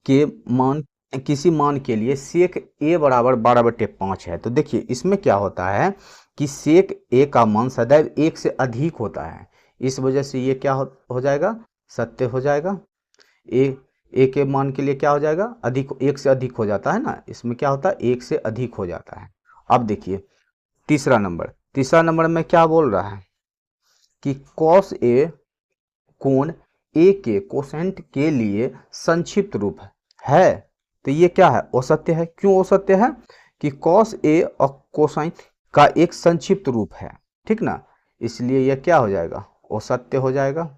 के मान किसी मान के लिए सेक a बराबर 12/5 है, तो देखिए इसमें क्या होता है कि सेक a का मान सदैव 1 से अधिक होता है, इस वजह से ये क्या हो जाएगा? सत्य हो जाएगा। ए के मान के लिए क्या हो जाएगा? अधिक, 1 से अधिक हो जाता है ना, इसमें क्या होता है? 1 से अधिक हो जाता है। अब देखिए तीसरा नंबर में क्या बोल रहा है कि कॉस ए कोण ए के कोसेंट के लिए संक्षिप्त रूप है, तो ये क्या है? असत्य है। क्यों असत्य है? कि कॉस ए और कोसाइन का एक संक्षिप्त रूप है, ठीक ना, इसलिए ये क्या हो जाएगा? असत्य हो जाएगा।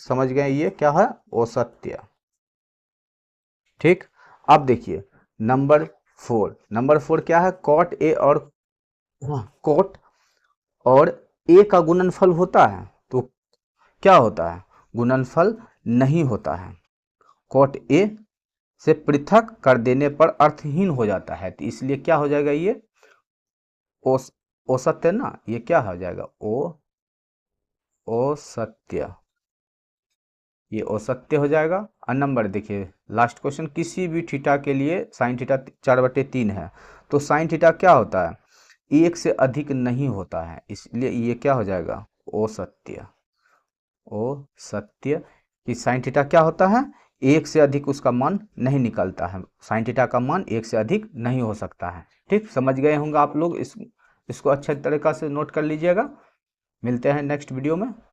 समझ गए ये क्या है? असत्य। ठीक। अब देखिए नंबर 4 क्या है? कॉट और ए का गुणनफल होता है, तो क्या होता है? गुणनफल नहीं होता है। कॉट ए से पृथक कर देने पर अर्थहीन हो जाता है, तो इसलिए क्या हो जाएगा? ये असत्य ना, ये क्या हो जाएगा? असत्य। ये असत्य हो जाएगा। और नंबर देखिए लास्ट क्वेश्चन, किसी भी थीटा के लिए साइन थीटा 4/3 है, तो साइन थीटा क्या होता है? 1 से अधिक नहीं होता है, इसलिए ये क्या हो जाएगा? असत्य। कि साइन थीटा क्या होता है? 1 से अधिक उसका मान नहीं निकलता है, साइन थीटा का मान 1 से अधिक नहीं हो सकता है। ठीक, समझ गए होंगे आप लोग। इसको अच्छे तरीक़ा से नोट कर लीजिएगा। मिलते हैं नेक्स्ट वीडियो में।